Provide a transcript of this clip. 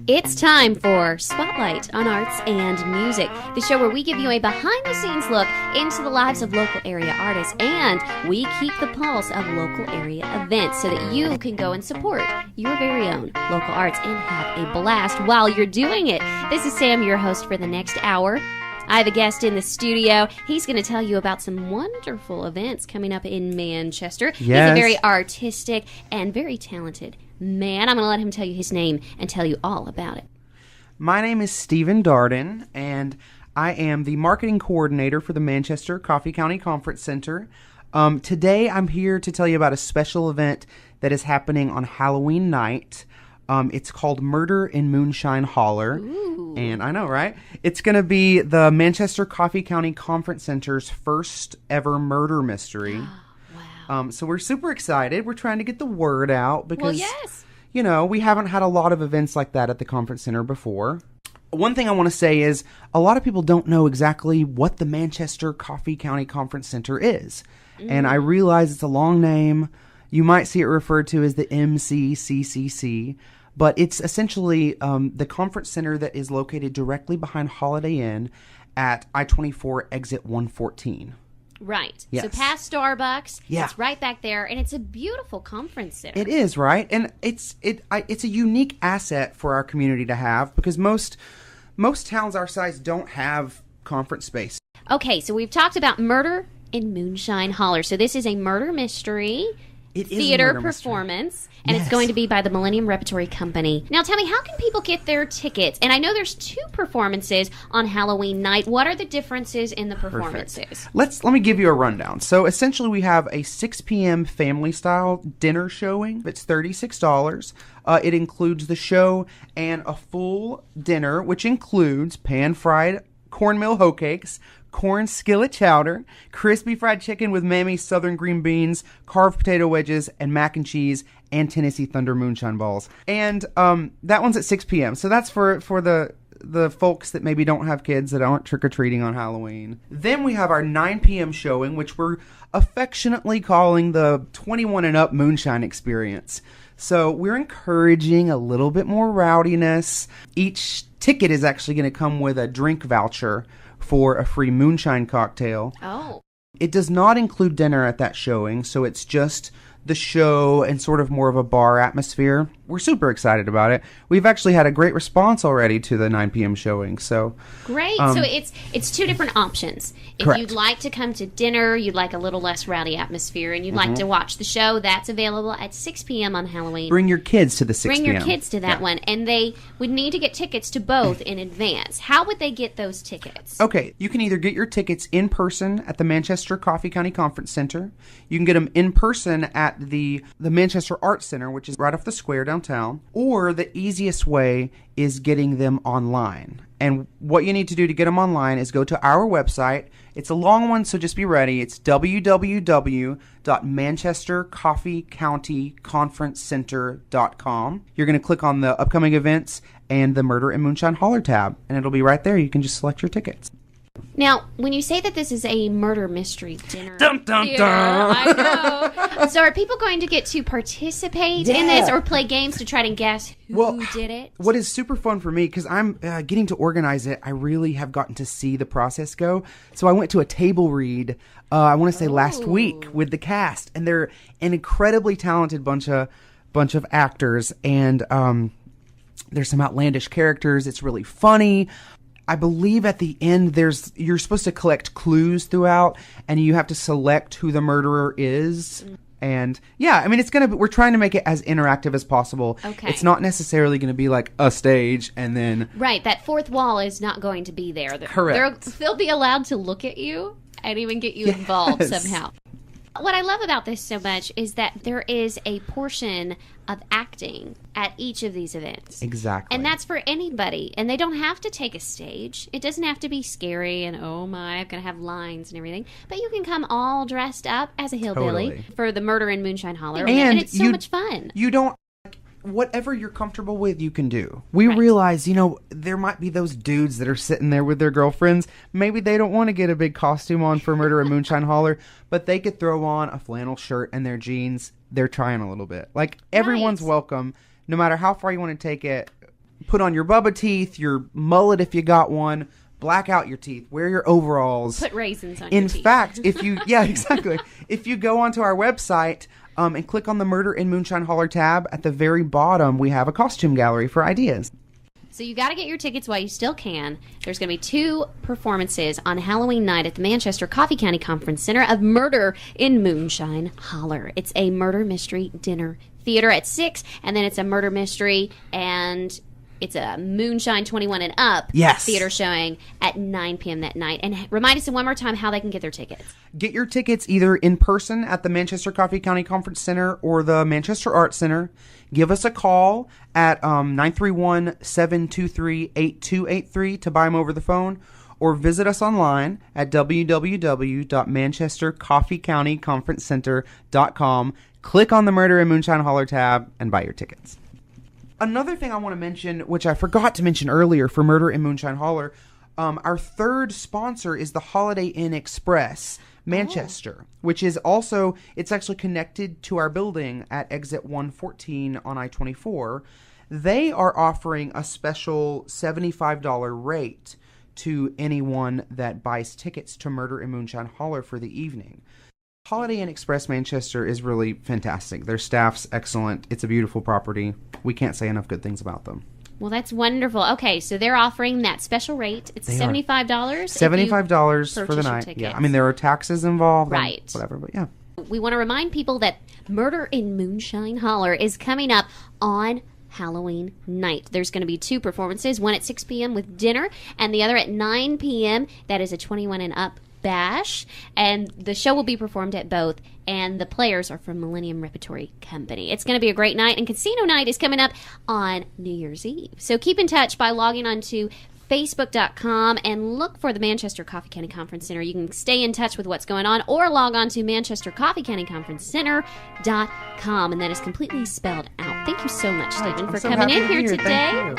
It's time for Spotlight on Arts and Music, the show where we give you a behind-the-scenes look into the lives of local area artists, and we keep the pulse of local area events so that you can go and support your very own local arts and have a blast while you're doing it. This is Sam, your host for the next hour. I have a guest in the studio. He's going to tell you about some wonderful events coming up in Manchester. Yes. He's a very artistic and very talented man. I'm going to let him tell you his name and tell you all about it. My name is Stephen Darden, and I am the marketing coordinator for the Manchester Coffee County Conference Center. Today, I'm here to tell you about a special event that is happening on Halloween night. It's called Murder in Moonshine Holler. Ooh. And I know, right? It's going to be the Manchester Coffee County Conference Center's first ever murder mystery. Wow. So we're super excited. We're trying to get the word out because, Well, yes. you know, we haven't had a lot of events like that at the conference center before. One thing I want to say is a lot of people don't know exactly what the Manchester Coffee County Conference Center is. And I realize it's a long name. You might see it referred to as the MCCCC, but it's essentially the conference center that is located directly behind Holiday Inn at I-24 exit 114. Right. Yes. So past Starbucks. Yeah. It's right back there, and it's a beautiful conference center. It is, right? And it's a unique asset for our community to have because most towns our size don't have conference space. Okay, so we've talked about Murder in Moonshine Holler. So this is a murder mystery theater performance, and it's going to be by the Millennium Repertory Company. Now tell me, how can people get their tickets? And I know there's 2 performances on Halloween night. What are the differences in the performances? Let me give you a rundown. So essentially we have a 6 p.m. family style dinner showing. It's $36. It includes the show and a full dinner, which includes pan-fried cornmeal hoe cakes, corn skillet chowder, crispy fried chicken with Mammy's southern green beans, carved potato wedges, and mac and cheese, and Tennessee Thunder moonshine balls. And that one's at 6 p.m. So that's for the folks that maybe don't have kids that aren't trick-or-treating on Halloween. Then we have our 9 p.m. showing, which we're affectionately calling the 21 and up moonshine experience. So we're encouraging a little bit more rowdiness. Each ticket is actually going to come with a drink voucher for a free moonshine cocktail. Oh. It does not include dinner at that showing, so it's just the show and sort of more of a bar atmosphere. We're super excited about it. We've actually had a great response already to the 9 p.m. showing. So great. So it's 2 different options. If correct. you'd like to come to dinner, you'd like a little less rowdy atmosphere, and you'd like to watch the show, that's available at 6 p.m. on Halloween. Bring your kids to the 6 p.m. Bring your kids to that one, and they would need to get tickets to both in advance. How would they get those tickets? Okay, you can either get your tickets in person at the Manchester Coffee County Conference Center. You can get them in person at the Manchester Arts Center, which is right off the square downtown. Or the easiest way is getting them online. And what you need to do to get them online is go to our website. It's a long one, so just be ready. It's www.manchestercoffeecountyconferencecenter.com. You're going to click on the upcoming events and the Murder in Moonshine Holler tab, and it'll be right there. You can just select your tickets. Now, when you say that this is a murder mystery dinner, Dun, dun, theater, dun. I know. So are people going to get to participate in this or play games to try to guess who did it? What is super fun for me, because I'm getting to organize it, I really have gotten to see the process go. So I went to a table read, I want to say last week, with the cast, and they're an incredibly talented bunch of actors, and there's some outlandish characters. It's really funny. I believe at the end you're supposed to collect clues throughout, and you have to select who the murderer is. And yeah, I mean, we're trying to make it as interactive as possible. Okay. It's not necessarily going to be like a stage and then right, that fourth wall is not going to be there. Correct. They'll be allowed to look at you and even get you involved somehow. What I love about this so much is that there is a portion of acting at each of these events. Exactly. And that's for anybody. And they don't have to take a stage. It doesn't have to be scary and, oh my, I'm going to have lines and everything. But you can come all dressed up as a hillbilly for the Murder in Moonshine Holler. And it's so much fun. You don't... Whatever you're comfortable with, you can do. We realize, there might be those dudes that are sitting there with their girlfriends. Maybe they don't want to get a big costume on for Murder in Moonshine Holler, but they could throw on a flannel shirt and their jeans. They're trying a little bit. Like, everyone's welcome, no matter how far you want to take it. put on your Bubba teeth, your mullet if you got one, black out your teeth, wear your overalls. Put raisins on your teeth. In fact, if you, yeah, exactly. If you go onto our website and click on the Murder in Moonshine Holler tab, at the very bottom, we have a costume gallery for ideas. So you got to get your tickets while you still can. There's going to be 2 performances on Halloween night at the Manchester Coffee County Conference Center of Murder in Moonshine Holler. It's a murder mystery dinner theater at 6, and then it's a murder mystery and it's a Moonshine 21 and up theater showing at 9 p.m. that night. And remind us one more time how they can get their tickets. Get your tickets either in person at the Manchester Coffee County Conference Center or the Manchester Arts Center. Give us a call at 931-723-8283 to buy them over the phone, or visit us online at www.manchestercoffeecountyconferencecenter.com. Click on the Murder in Moonshine Holler tab and buy your tickets. Another thing I want to mention, which I forgot to mention earlier for Murder in Moonshine Holler, our third sponsor is the Holiday Inn Express Manchester, which is also, it's actually connected to our building at exit 114 on I-24. They are offering a special $75 rate to anyone that buys tickets to Murder in Moonshine Holler for the evening. Holiday Inn Express Manchester is really fantastic. Their staff's excellent. It's a beautiful property. We can't say enough good things about them. Well, that's wonderful. Okay, so they're offering that special rate. It's $75. $75 for the night. Yeah, I mean, there are taxes involved. Right. Whatever, but yeah. We want to remind people that Murder in Moonshine Holler is coming up on Halloween night. There's going to be 2 performances, one at 6 p.m. with dinner, and the other at 9 p.m. That is a 21 and up bash, and the show will be performed at both, and the players are from Millennium Repertory Company. It's going to be a great night, and Casino Night is coming up on New Year's Eve. So keep in touch by logging on to Facebook.com and look for the Manchester Coffee County Conference Center. You can stay in touch with what's going on, or log on to ManchesterCoffeeCountyConferenceCenter.com, and that is completely spelled out. Thank you so much, Stephen, for coming in here today.